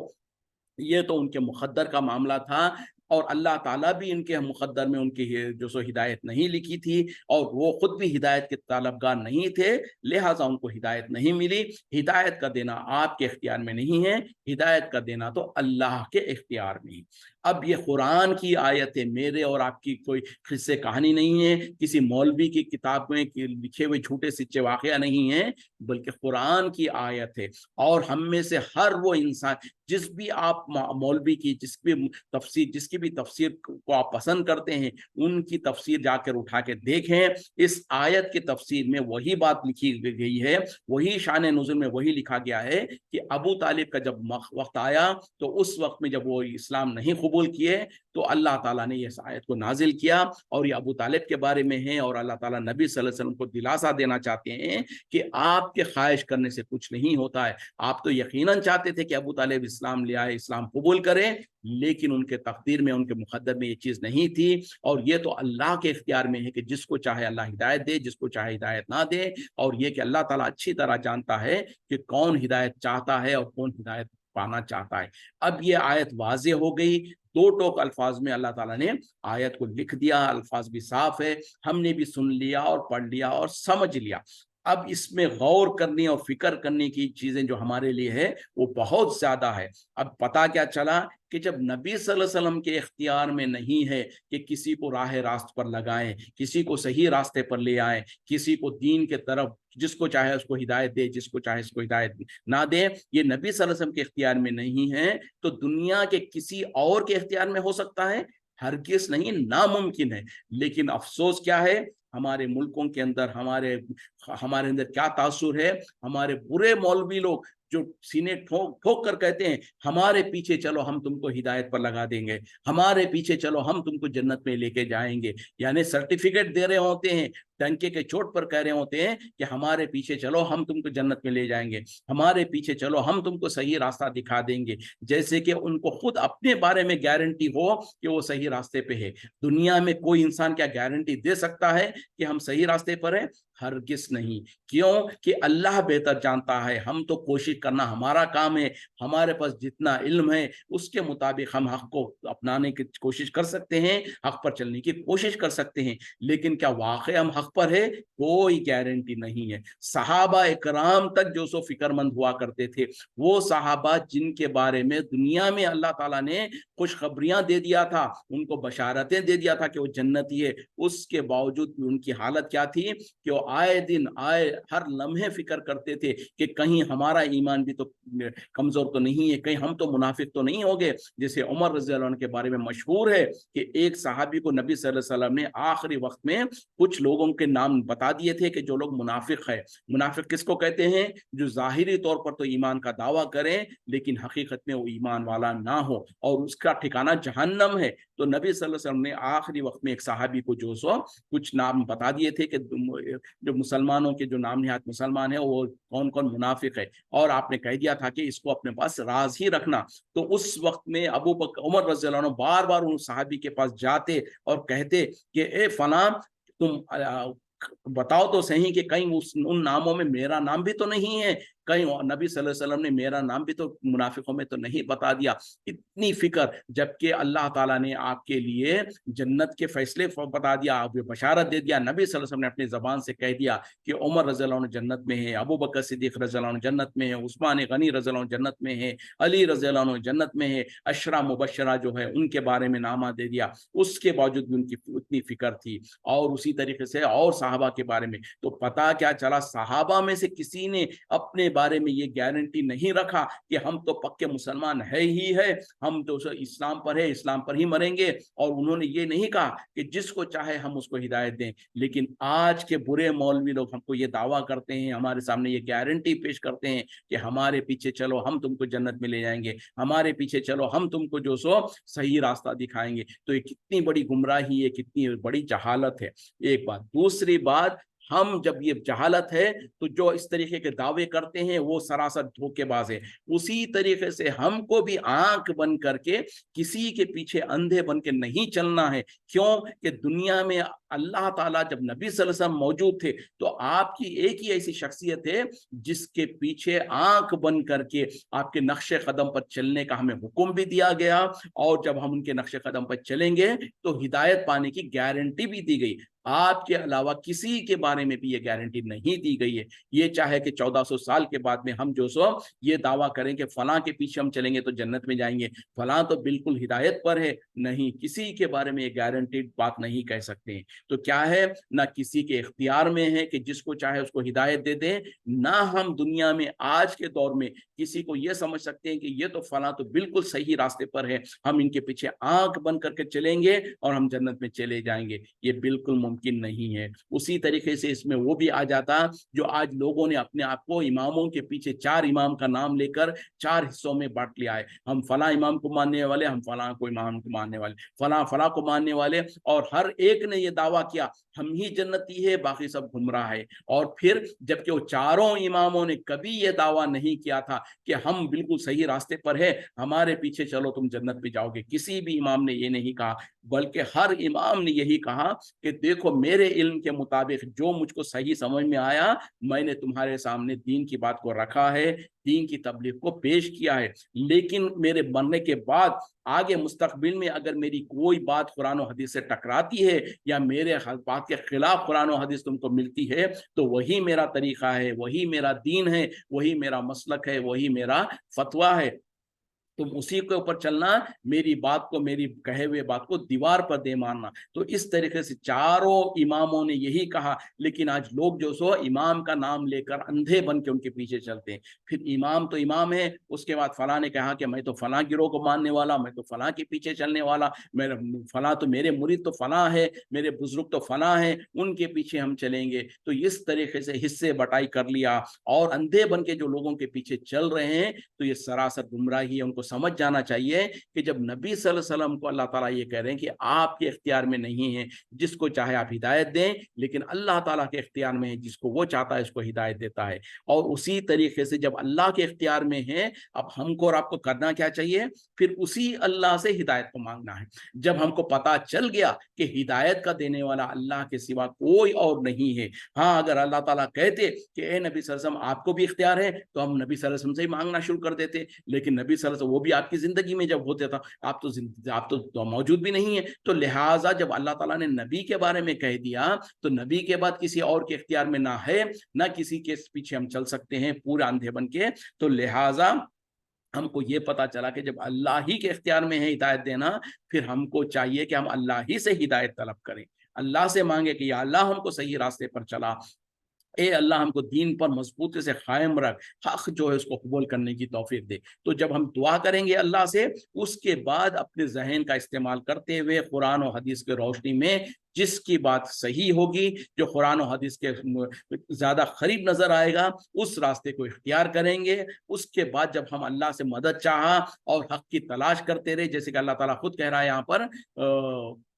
یہ تو ان کے مقدر کا معاملہ تھا، اور اللہ تعالیٰ بھی ان کے مقدر میں ان کی جو سو ہدایت نہیں لکھی تھی، اور وہ خود بھی ہدایت کے طلبگار نہیں تھے، لہٰذا ان کو ہدایت نہیں ملی۔ ہدایت کا دینا آپ کے اختیار میں نہیں ہے، ہدایت کا دینا تو اللہ کے اختیار میں ہے۔ اب یہ قرآن کی آیت ہے، میرے اور آپ کی کوئی قصے کہانی نہیں ہے، کسی مولوی کی کتاب میں لکھے ہوئے جھوٹے سچے واقعہ نہیں ہے، بلکہ قرآن کی آیت ہے۔ اور ہم میں سے ہر وہ انسان، جس بھی آپ مولوی کی جس کی بھی تفسیر کو آپ پسند کرتے ہیں، ان کی تفسیر جا کر اٹھا کے دیکھیں، اس آیت کی تفسیر میں وہی بات لکھی گئی ہے، وہی شان نزول میں وہی لکھا گیا ہے کہ ابو طالب کا جب وقت آیا تو اس وقت میں جب وہ اسلام نہیں قبول کیے تو اللہ تعالیٰ نے اس آیت کو نازل کیا، اور یہ ابو طالب کے بارے میں ہے، اور اللہ تعالیٰ نبی صلی اللہ علیہ وسلم کو دلاسا دینا چاہتے ہیں کہ آپ کے خواہش کرنے سے کچھ نہیں ہوتا ہے۔ آپ تو یقیناً چاہتے تھے کہ ابو طالب اسلام لے آئے، اسلام قبول کرے، لیکن ان کے تقدیر میں، ان کے مقدر میں یہ چیز نہیں تھی، اور یہ تو اللہ کے اختیار میں ہے کہ جس کو چاہے اللہ ہدایت دے، جس کو چاہے ہدایت نہ دے، اور یہ کہ اللہ تعالیٰ اچھی طرح جانتا ہے کہ کون ہدایت چاہتا ہے اور کون ہدایت پانا چاہتا ہے۔ اب یہ آیت واضح ہو گئی، دو ٹوک الفاظ میں اللہ تعالیٰ نے آیت کو لکھ دیا، الفاظ بھی صاف ہے، ہم نے بھی سن لیا اور پڑھ لیا اور سمجھ لیا۔ اب اس میں غور کرنے اور فکر کرنے کی چیزیں جو ہمارے لیے ہے وہ بہت زیادہ ہے۔ اب پتا کیا چلا کہ جب نبی صلی اللہ علیہ وسلم کے اختیار میں نہیں ہے کہ کسی کو راہ راست پر لگائیں، کسی کو صحیح راستے پر لے آئیں، کسی کو دین کے طرف، جس کو چاہے اس کو ہدایت دے، جس کو چاہے اس کو ہدایت نہ دے، یہ نبی صلی اللہ علیہ وسلم کے اختیار میں نہیں ہے، تو دنیا کے کسی اور کے اختیار میں ہو سکتا ہے؟ ہرگز نہیں، ناممکن ہے۔ لیکن افسوس کیا ہے، ہمارے ملکوں کے اندر ہمارے اندر کیا تاثر ہے، ہمارے برے مولوی لوگ جو سینے ٹھوک کر کہتے ہیں ہمارے پیچھے چلو ہم تم کو ہدایت پر لگا دیں گے، ہمارے پیچھے چلو ہم تم کو جنت میں لے کے جائیں گے، یعنی سرٹیفکیٹ دے رہے ہوتے ہیں، ڈنکے کے چوٹ پر کہہ رہے ہوتے ہیں کہ ہمارے پیچھے چلو ہم تم کو جنت میں لے جائیں گے، ہمارے پیچھے چلو ہم تم کو صحیح راستہ دکھا دیں گے، جیسے کہ ان کو خود اپنے بارے میں گارنٹی ہو کہ وہ صحیح راستے پہ ہے۔ دنیا میں کوئی انسان کیا گارنٹی دے سکتا ہے کہ ہم صحیح راستے پر ہیں؟ ہرگز نہیں۔ کیوں کہ اللہ بہتر جانتا ہے، ہم تو کوشش کرنا ہمارا کام ہے، ہمارے پاس جتنا علم ہے اس کے مطابق ہم حق کو اپنانے کی کوشش کر سکتے ہیں، حق پر چلنے کی کوشش کر سکتے ہیں، لیکن کیا واقع ہم حق پر ہے؟ کوئی گارنٹی نہیں ہے۔ صحابہ اکرام تک جو سو فکر مند ہوا کرتے تھے، وہ صحابہ جن کے بارے میں دنیا میں اللہ تعالیٰ نے خوشخبریاں دے دیا تھا، ان کو بشارتیں دے دیا تھا کہ وہ جنتی ہے، اس کے باوجود ان کی حالت کیا تھی کہ وہ آئے دن ہر لمحے فکر کرتے تھے کہ کہیں ہمارا ایمان بھی تو کمزور تو نہیں ہے، کہیں ہم تو منافق تو نہیں ہو گئے۔ جیسے عمر رضی اللہ عنہ کے بارے میں مشہور ہے کہ ایک صحابی کو نبی صلی اللہ علیہ وسلم نے آخری وقت میں کچھ لوگوں کے نام بتا دیے تھے کہ جو لوگ منافق ہے۔ منافق کس کو کہتے ہیں؟ جو ظاہری طور پر تو ایمان کا دعویٰ کریں لیکن حقیقت میں وہ ایمان والا نہ ہو، اور اس کا ٹھکانہ جہنم ہے۔ تو نبی صلی اللہ علیہ وسلم نے آخری وقت میں ایک صحابی کو جو سو کچھ نام بتا دیے تھے کہ جو مسلمانوں کے جو نام نہاد مسلمان ہیں وہ کون کون منافق ہے، اور آپ نے کہہ دیا تھا کہ اس کو اپنے پاس راز ہی رکھنا۔ تو اس وقت میں عمر رضی اللہ عنہ بار بار ان صحابی کے پاس جاتے اور کہتے کہ اے فلاں، تم بتاؤ تو صحیح کہ کہیں ان ناموں میں میرا نام بھی تو نہیں ہے، کہیں نبی صلی اللہ علیہ وسلم نے میرا نام بھی تو منافقوں میں تو نہیں بتا دیا۔ اتنی فکر، جبکہ اللہ تعالیٰ نے آپ کے لیے جنت کے فیصلے بتا دیا، آپ کو بشارت دے دیا، نبی صلی اللہ علیہ وسلم نے اپنی زبان سے کہہ دیا کہ عمر رضی اللہ عنہ جنت میں ہے، ابو بکر صدیق رضی اللہ عنہ جنت میں ہے، عثمان غنی رضی اللہ عنہ جنت میں ہے، علی رضی اللہ عنہ جنت میں ہے، عشرہ مبشرہ جو ہے ان کے بارے میں نامہ دے دیا۔ اس کے باوجود بھی ان کی اتنی فکر تھی، اور اسی طریقے سے اور صحابہ کے بارے میں۔ تو پتا کیا چلا، صحابہ میں سے کسی نے اپنے बारे में ये गारंटी नहीं रखा कि हम तो पक्के मुसलमान है ही है, हम तो इस्लाम पर है, इस्लाम पर ही मरेंगे, और उन्होंने ये नहीं कहा कि जिसको चाहे हम उसको हिदायत दें। लेकिन आज के बुरे मौलवी लोग हमको ये दावा करते हैं, हमारे सामने ये गारंटी पेश करते हैं कि हमारे पीछे चलो हम तुमको जन्नत में ले जाएंगे, हमारे पीछे चलो हम तुमको जो सो सही रास्ता दिखाएंगे। तो ये कितनी बड़ी गुमराही है, कितनी बड़ी जहालत है, एक बात। दूसरी बात, हम जब ये जहालत है तो जो इस तरीके के दावे करते हैं वो सरासर धोखेबाज है। उसी तरीके से हमको भी आंख बंद करके किसी के पीछे अंधे बन के नहीं चलना है। क्यों कि दुनिया में अल्लाह ताला जब नबी सल्लल्लाहु अलैहि वसल्लम मौजूद थे तो आपकी एक ही ऐसी शख्सियत है जिसके पीछे आंख बंद करके आपके नक्शे कदम पर चलने का हमें हुक्म भी दिया गया, और जब हम उनके नक्शे कदम पर चलेंगे तो हिदायत पाने की गारंटी भी दी गई। आपके अलावा किसी के बारे में भी ये गारंटी नहीं दी गई है। ये चाहे कि 1400 साल के बाद में हम जो सो ये दावा करें कि फलां के पीछे हम चलेंगे तो जन्नत में जाएंगे, फलां तो बिल्कुल हिदायत पर है, नहीं, किसी के बारे में ये गारंटीड बात नहीं कह सकते हैं। तो क्या है, ना किसी के इख्तियार में है कि जिसको चाहे उसको हिदायत दे दे, ना हम दुनिया में आज के दौर में किसी को ये समझ सकते हैं कि ये तो फलां तो बिल्कुल सही रास्ते पर है, हम इनके पीछे आंख बंद करके चलेंगे और हम जन्नत में चले जाएंगे। ये बिल्कुल मुमकिन नहीं है। उसी तरीके से इसमें वो भी आ जाता जो आज लोगों ने अपने आप को इमामों के पीछे 4 इमाम का नाम लेकर 4 हिस्सों में बांट लिया है। हम फला इमाम को मानने वाले, हम फला को इमाम को मानने वाले, फला फला को मानने वाले, और हर एक ने ये दावा किया हम ही जन्नती है, बाकी सब गुमराह है। और फिर जबकि वो चारों इमामों ने कभी ये दावा नहीं किया था कि हम बिल्कुल सही रास्ते पर है, हमारे पीछे चलो तुम जन्नत में जाओगे, किसी भी इमाम ने ये नहीं कहा, बल्कि हर इमाम ने यही कहा कि देखो मेरे इल्म के मुताबिक जो मुझको सही समझ में आया मैंने तुम्हारे सामने दीन की बात को रखा है, दीन की तबलीग को पेश किया है। लेकिन मेरे मरने के बाद आगे मुस्तकबिल में अगर मेरी कोई बात कुरान और हदीस से टकराती है या मेरे बात के खिलाफ कुरान और हदीस तुमको मिलती है तो वही मेरा तरीका है, वही मेरा दीन है, वही मेरा मसलक है, वही मेरा फतवा है। तुम उसी के ऊपर चलना, मेरी बात को, मेरी कहे हुए बात को दीवार पर दे मारना। तो इस तरीके से चारों इमामों ने यही कहा। लेकिन आज लोग जो सो इमाम का नाम लेकर अंधे बन के उनके पीछे चलते हैं। फिर इमाम तो इमाम है, उसके बाद फला ने कहा कि मैं तो फला गिरोह को मानने वाला, मैं तो फला के पीछे चलने वाला, मेरा फला तो मेरे मुरीद तो फला है, मेरे बुजुर्ग तो फला है, उनके पीछे हम चलेंगे। तो इस तरीके से हिस्से बटाई कर लिया और अंधे बन के जो लोगों के पीछे चल रहे हैं तो ये सरासर गुमराही है। उनको समझ जाना चाहिए कि जब नबी सल्लल्लाहु अलैहि वसल्लम को अल्लाह ताला ये कह रहे हैं कि आपके इख्तियार में नहीं है, जिसको चाहे आप हिदायत दें, लेकिन अल्लाह ताला के इख्तियार में है, जिसको वो चाहता है उसको हिदायत देता है। और उसी तरीके से जब अल्लाह के इख्तियार में है, अब हमको और आपको करना क्या चाहिए, फिर उसी अल्लाह से हिदायत को मांगना है। जब हमको पता चल गया कि हिदायत का देने वाला अल्लाह के सिवा कोई और नहीं है, हाँ अगर अल्लाह ताला कहते कि ए नबी सल्लल्लाहु अलैहि वसल्लम आपको भी इख्तियार है तो हम नबी सल्लल्लाहु अलैहि वसल्लम से ही मांगना शुरू कर देते। लेकिन नबी सल्लल्लाहु अलैहि वसल्लम वो भी आपकी जिंदगी में जब होता था आप तो मौजूद भी नहीं है। तो लिहाजा जब अल्लाह ताला ने नबी के बारे में कह दिया तो नबी के बाद किसी और के इख्तियार में ना है ना किसी के पीछे हम चल सकते हैं पूरे अंधे बन के। तो लिहाजा हमको ये पता चला कि जब अल्लाह ही के इख्तियार में है हिदायत देना, फिर हमको चाहिए कि हम अल्लाह ही से हिदायत तलब करें, अल्लाह से मांगे कि या अल्लाह हमको सही रास्ते पर चला, ए अल्लाह हमको दीन पर मजबूती से कायम रख, हक जो है उसको कबूल करने की तौफीक दे। तो जब हम दुआ करेंगे अल्लाह से, उसके बाद अपने जहन का इस्तेमाल करते हुए कुरान और हदीस के रोशनी में जिसकी बात सही होगी, जो कुरान और हदीस के ज्यादा करीब नजर आएगा, उस रास्ते को इख्तियार करेंगे। उसके बाद जब हम अल्लाह से मदद चाहा और हक की तलाश करते रहे, जैसे कि अल्लाह ताला खुद कह रहा है यहाँ पर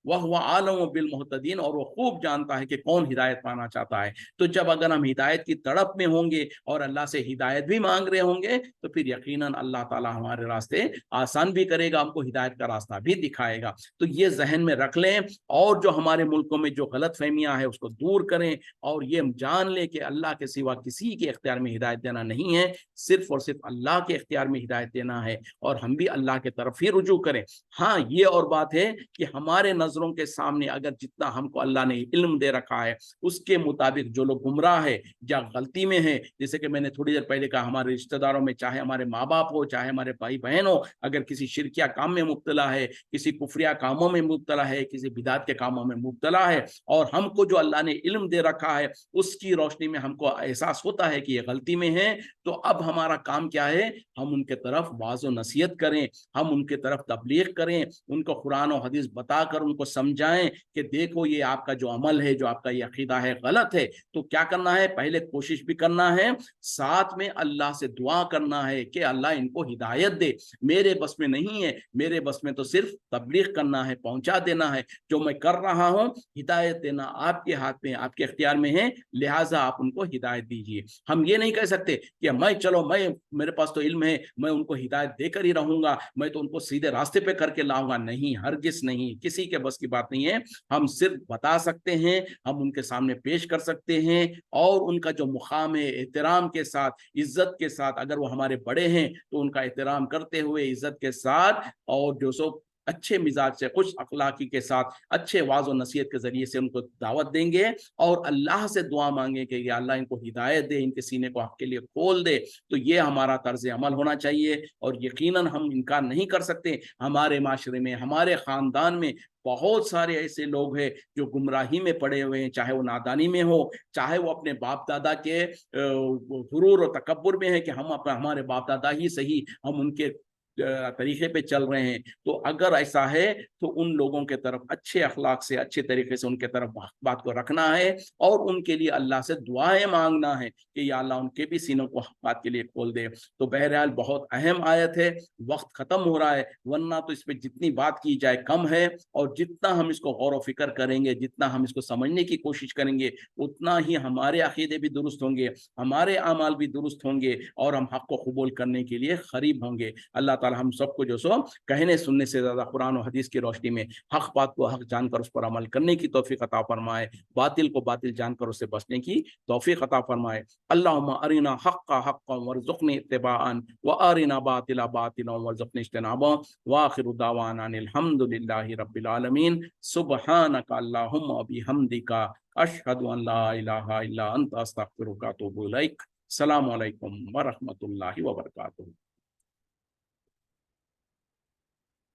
वह आलम बिल मुहतदीन, और वो खूब जानता है कि कौन हिदायत पाना चाहता है। तो जब अगर हम हिदायत की तड़प में होंगे और अल्लाह से हिदायत भी मांग रहे होंगे तो फिर यकीनन अल्लाह ताला हमारे रास्ते आसान भी करेगा, हमको हिदायत का रास्ता भी दिखाएगा। तो ये जहन में रख लें और जो हमारे मुल्कों में जो गलत फहमियाँ है उसको दूर करें और ये जान लें कि अल्लाह के सिवा किसी के इख्तियार में हिदायत देना नहीं है, सिर्फ और सिर्फ अल्लाह के इख्तियार में हिदायत देना है और हम भी अल्लाह के तरफ ही रुजू करें। हाँ, ये और बात है कि हमारे नज़र नजरों के सामने अगर जितना हमको अल्लाह ने इल्म दे रखा है उसके मुताबिक जो लोग गुमराह है या गलती में है, जैसे कि मैंने थोड़ी देर पहले कहा, हमारे रिश्तेदारों में चाहे हमारे माँ बाप हो चाहे हमारे भाई बहन हो, अगर किसी शिरकिया काम में मुब्तला है, किसी कुफरिया कामों में मुब्तला है, किसी बिदात के कामों में मुब्तला है, और हमको जो अल्लाह ने इल्म दे रखा है उसकी रोशनी में हमको एहसास होता है कि ये गलती में है, तो अब हमारा काम क्या है, हम उनके तरफ वाज़ो नसीहत करें, हम उनके तरफ तबलीग करें, उनको कुरान और हदीस बताकर उनको समझाएं कि देखो ये आपका जो अमल है, जो आपका ये अकीदा है गलत है। तो क्या करना है, पहले कोशिश भी करना है, साथ में अल्लाह से दुआ करना है कि अल्लाह इनको हिदायत दे। मेरे बस में नहीं है, मेरे बस में तो सिर्फ तबलीग करना है, पहुंचा देना है, जो मैं कर रहा हूं हिदायत देना आपके हाथ में, आपके इख्तियार में है, लिहाजा आप उनको हिदायत दीजिए। हम ये नहीं कह सकते कि मैं मेरे पास तो इल्म है, मैं उनको हिदायत देकर ही रहूंगा, मैं तो उनको सीधे रास्ते पे करके लाऊंगा। नहीं, हरगिज नहीं, किसी के बस की बात नहीं है। हम सिर्फ बता सकते हैं, हम उनके सामने पेश कर सकते हैं, और उनका जो मुकाम है एहतराम के साथ, इज्जत के साथ, अगर वो हमारे बड़े हैं तो उनका एहतराम करते हुए इज्जत के साथ, और जो सो अच्छे मिजाज से, खुश अखलाकी के साथ, अच्छे वाज़ और नसीहत के जरिए से उनको दावत देंगे, और अल्लाह से दुआ मांगे कि या अल्लाह इनको हिदायत दे, इनके सीने को हक के लिए खोल दे। तो ये हमारा तर्ज अमल होना चाहिए। और यकीनन हम इनकार नहीं कर सकते, हमारे माशरे में, हमारे ख़ानदान में बहुत सारे ऐसे लोग हैं जो गुमराही में पड़े हुए हैं, चाहे वो नादानी में हो, चाहे वो अपने बाप दादा के गुरूर और तकब्बुर में है कि हमारे बाप दादा ही सही, हम उनके तरीके पे चल रहे हैं। तो अगर ऐसा है तो उन लोगों के तरफ अच्छे अखलाक से, अच्छे तरीके से उनके तरफ बात को रखना है, और उनके लिए अल्लाह से दुआएं मांगना है कि या अल्लाह उनके भी सीनों को बात के लिए खोल दे। तो बहरहाल बहुत अहम आयत है, वक्त खत्म हो रहा है, वरना तो इस पर जितनी बात की जाए कम है, और जितना हम इसको गौर व फिक्र करेंगे, जितना हम इसको समझने की कोशिश करेंगे, उतना ही हमारे अकीदे भी दुरुस्त होंगे, हमारे अमाल भी दुरुस्त होंगे, और हम हक को कबूल करने के लिए करीब होंगे। अल्लाह ताला हम सबको जो सो कहने सुनने से ज़्यादा कुरान और हदीस की रोशनी में हक बात को हक जानकर उस पर अमल करने की तौफीक अता फरमाए, बातिल को बातिल जानकर उससे बचने की तौफीक अता फरमाए। अल्लाहुम्मा अरिना हक्का हक्कन वरज़ुक़नी इत्तिबाअन व अरिना बातिला बातिलन वरज़ुक़नी इज्तनाबा व आखिरु दावाना अनिल हम्दुलिल्लाहि रब्बिल आलमीन। सुब्हानका अल्लाहुम्मा व बिहम्दिका अशहदु अन ला इलाहा इल्ला अंता अस्तगफिरुका व अतूबु इलैक। अस्सलामु अलैकुम व रहमतुल्लाहि व बरकातुहू।